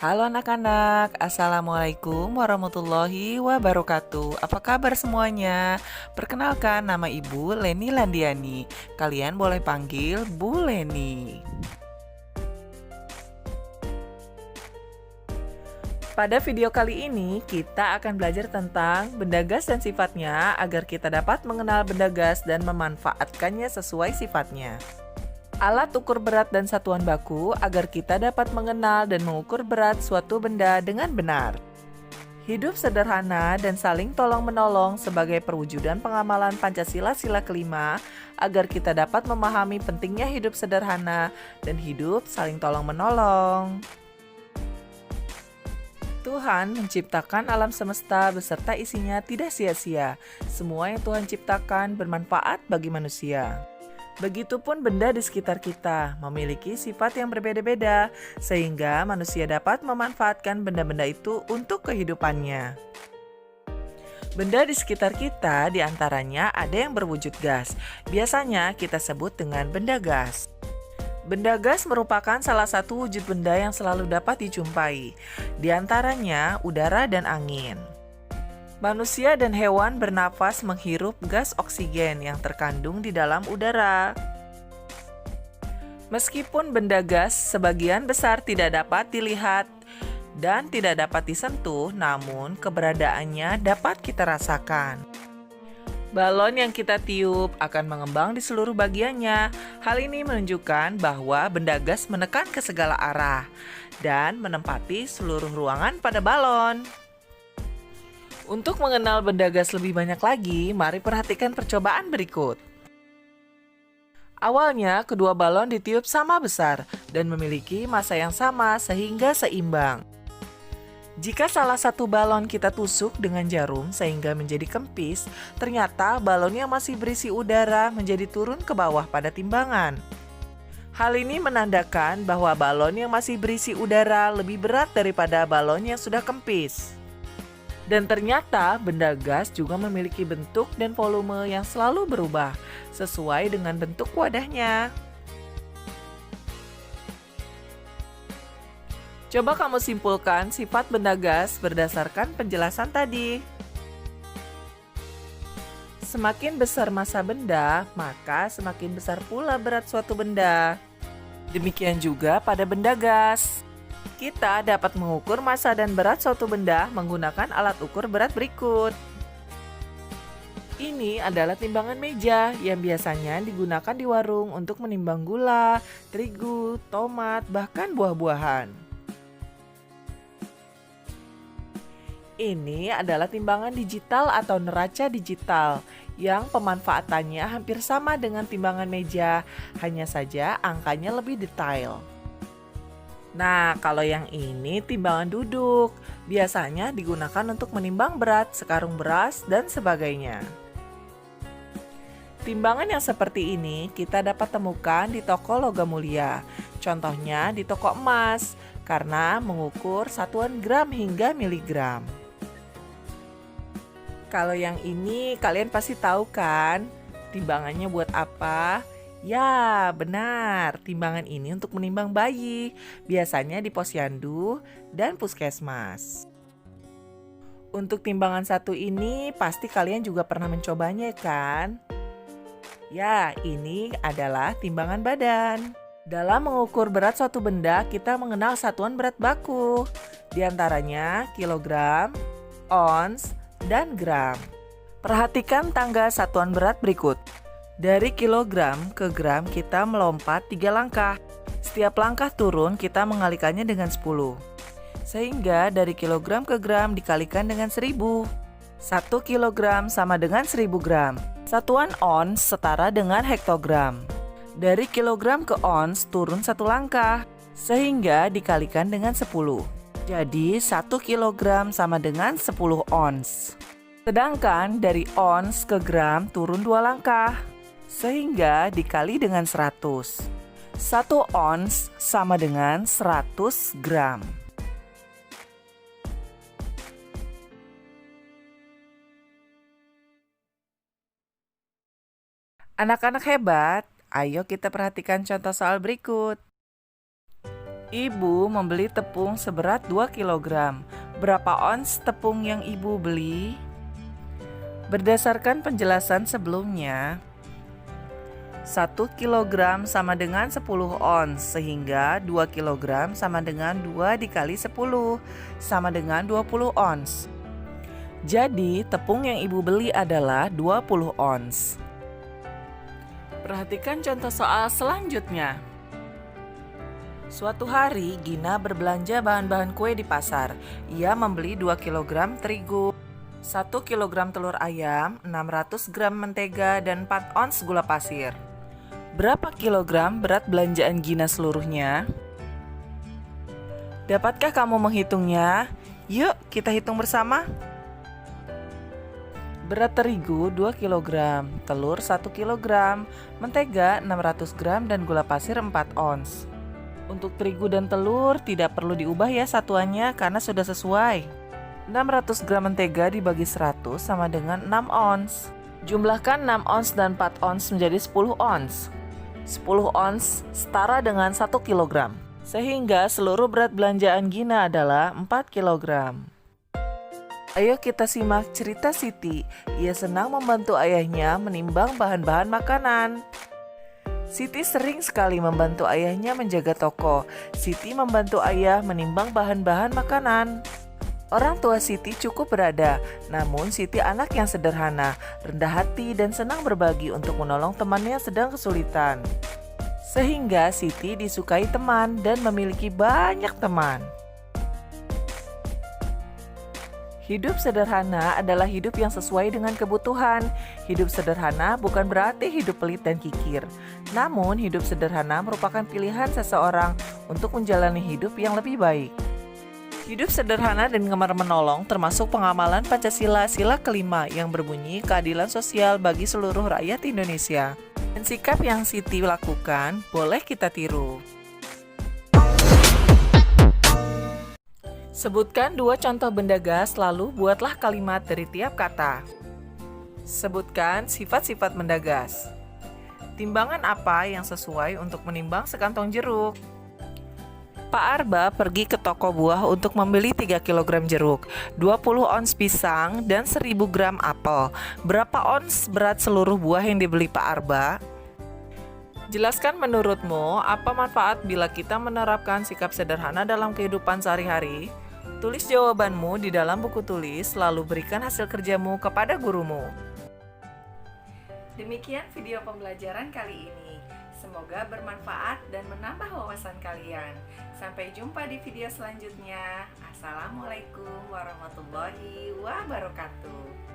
Halo anak-anak, Assalamualaikum warahmatullahi wabarakatuh. Apa kabar semuanya? Perkenalkan, nama Ibu Leni Landiani. Kalian boleh panggil Bu Leni. Pada video kali ini, kita akan belajar tentang benda gas dan sifatnya agar kita dapat mengenal benda gas dan memanfaatkannya sesuai sifatnya. Alat ukur berat dan satuan baku agar kita dapat mengenal dan mengukur berat suatu benda dengan benar. Hidup sederhana dan saling tolong-menolong sebagai perwujudan pengamalan Pancasila Sila kelima agar kita dapat memahami pentingnya hidup sederhana dan hidup saling tolong-menolong. Tuhan menciptakan alam semesta beserta isinya tidak sia-sia. Semua yang Tuhan ciptakan bermanfaat bagi manusia. Begitupun benda di sekitar kita memiliki sifat yang berbeda-beda, sehingga manusia dapat memanfaatkan benda-benda itu untuk kehidupannya. Benda di sekitar kita diantaranya ada yang berwujud gas. Biasanya kita sebut dengan benda gas. Benda gas merupakan salah satu wujud benda yang selalu dapat dijumpai, di antaranya udara dan angin. Manusia dan hewan bernafas menghirup gas oksigen yang terkandung di dalam udara. Meskipun benda gas sebagian besar tidak dapat dilihat dan tidak dapat disentuh, namun keberadaannya dapat kita rasakan. Balon yang kita tiup akan mengembang di seluruh bagiannya. Hal ini menunjukkan bahwa benda gas menekan ke segala arah dan menempati seluruh ruangan pada balon. Untuk mengenal benda gas lebih banyak lagi, mari perhatikan percobaan berikut. Awalnya, kedua balon ditiup sama besar dan memiliki massa yang sama sehingga seimbang. Jika salah satu balon kita tusuk dengan jarum sehingga menjadi kempis, ternyata balon yang masih berisi udara menjadi turun ke bawah pada timbangan. Hal ini menandakan bahwa balon yang masih berisi udara lebih berat daripada balon yang sudah kempis. Dan ternyata benda gas juga memiliki bentuk dan volume yang selalu berubah sesuai dengan bentuk wadahnya. Coba kamu simpulkan sifat benda gas berdasarkan penjelasan tadi. Semakin besar massa benda, maka semakin besar pula berat suatu benda. Demikian juga pada benda gas. Kita dapat mengukur massa dan berat suatu benda menggunakan alat ukur berat berikut. Ini adalah timbangan meja yang biasanya digunakan di warung untuk menimbang gula, terigu, tomat, bahkan buah-buahan. Ini adalah timbangan digital atau neraca digital yang pemanfaatannya hampir sama dengan timbangan meja, hanya saja angkanya lebih detail. Nah, kalau yang ini timbangan duduk, biasanya digunakan untuk menimbang berat, sekarung beras, dan sebagainya. Timbangan yang seperti ini kita dapat temukan di toko logam mulia, contohnya di toko emas, karena mengukur satuan gram hingga miligram. Kalau yang ini kalian pasti tahu kan, timbangannya buat apa? Ya, benar, timbangan ini untuk menimbang bayi, biasanya di posyandu dan puskesmas. Untuk timbangan satu ini pasti kalian juga pernah mencobanya kan? Ya, ini adalah timbangan badan. Dalam mengukur berat suatu benda, kita mengenal satuan berat baku, di antaranya kilogram, ons, dan gram. Perhatikan tangga satuan berat berikut. Dari kilogram ke gram kita melompat 3 langkah. Setiap langkah turun kita mengalikannya dengan 10. Sehingga dari kilogram ke gram dikalikan dengan 1000. 1 kilogram sama dengan 1000 gram. Satuan ons setara dengan hektogram. Dari kilogram ke ons turun 1 langkah. Sehingga dikalikan dengan 10. Jadi 1 kilogram sama dengan 10 ons. Sedangkan dari ons ke gram turun 2 langkah, sehingga dikali dengan 100. 1 ons sama dengan 100 gram. Anak-anak hebat, ayo kita perhatikan contoh soal berikut. Ibu membeli tepung seberat 2 kilogram. Berapa ons tepung yang ibu beli? Berdasarkan penjelasan sebelumnya, 1 kilogram sama dengan 10 ons, sehingga 2 kilogram sama dengan 2 dikali 10, sama dengan 20 ons. Jadi, tepung yang ibu beli adalah 20 ons. Perhatikan contoh soal selanjutnya. Suatu hari, Gina berbelanja bahan-bahan kue di pasar. Ia membeli 2 kilogram terigu, 1 kilogram telur ayam, 600 gram mentega, dan 4 ons gula pasir. Berapa kilogram berat belanjaan Gina seluruhnya? Dapatkah kamu menghitungnya? Yuk, kita hitung bersama. Berat terigu 2 kg, telur 1 kg, mentega 600 gram, dan gula pasir 4 ons. Untuk terigu dan telur tidak perlu diubah ya satuannya karena sudah sesuai. 600 gram mentega dibagi 100 sama dengan 6 ons. Jumlahkan 6 ons dan 4 ons menjadi 10 ons. 10 ons setara dengan 1 kg. Sehingga seluruh berat belanjaan Gina adalah 4 kg. Ayo kita simak cerita Siti. Ia senang membantu ayahnya menimbang bahan-bahan makanan. Siti sering sekali membantu ayahnya menjaga toko. Siti membantu ayah menimbang bahan-bahan makanan. Orang tua Siti cukup berada, namun Siti anak yang sederhana, rendah hati, dan senang berbagi untuk menolong temannya yang sedang kesulitan. Sehingga Siti disukai teman dan memiliki banyak teman. Hidup sederhana adalah hidup yang sesuai dengan kebutuhan. Hidup sederhana bukan berarti hidup pelit dan kikir. Namun, hidup sederhana merupakan pilihan seseorang untuk menjalani hidup yang lebih baik. Hidup sederhana dan gemar menolong termasuk pengamalan Pancasila sila kelima yang berbunyi keadilan sosial bagi seluruh rakyat Indonesia. Dan sikap yang Siti lakukan boleh kita tiru. Sebutkan 2 contoh benda gas, lalu buatlah kalimat dari tiap kata. Sebutkan sifat-sifat benda gas. Timbangan apa yang sesuai untuk menimbang sekantong jeruk? Pak Arba pergi ke toko buah untuk membeli 3 kg jeruk, 20 ons pisang, dan 1000 gram apel. Berapa ons berat seluruh buah yang dibeli Pak Arba? Jelaskan menurutmu apa manfaat bila kita menerapkan sikap sederhana dalam kehidupan sehari-hari? Tulis jawabanmu di dalam buku tulis, lalu berikan hasil kerjamu kepada gurumu. Demikian video pembelajaran kali ini. Semoga bermanfaat dan menambah wawasan kalian. Sampai jumpa di video selanjutnya. Assalamualaikum warahmatullahi wabarakatuh.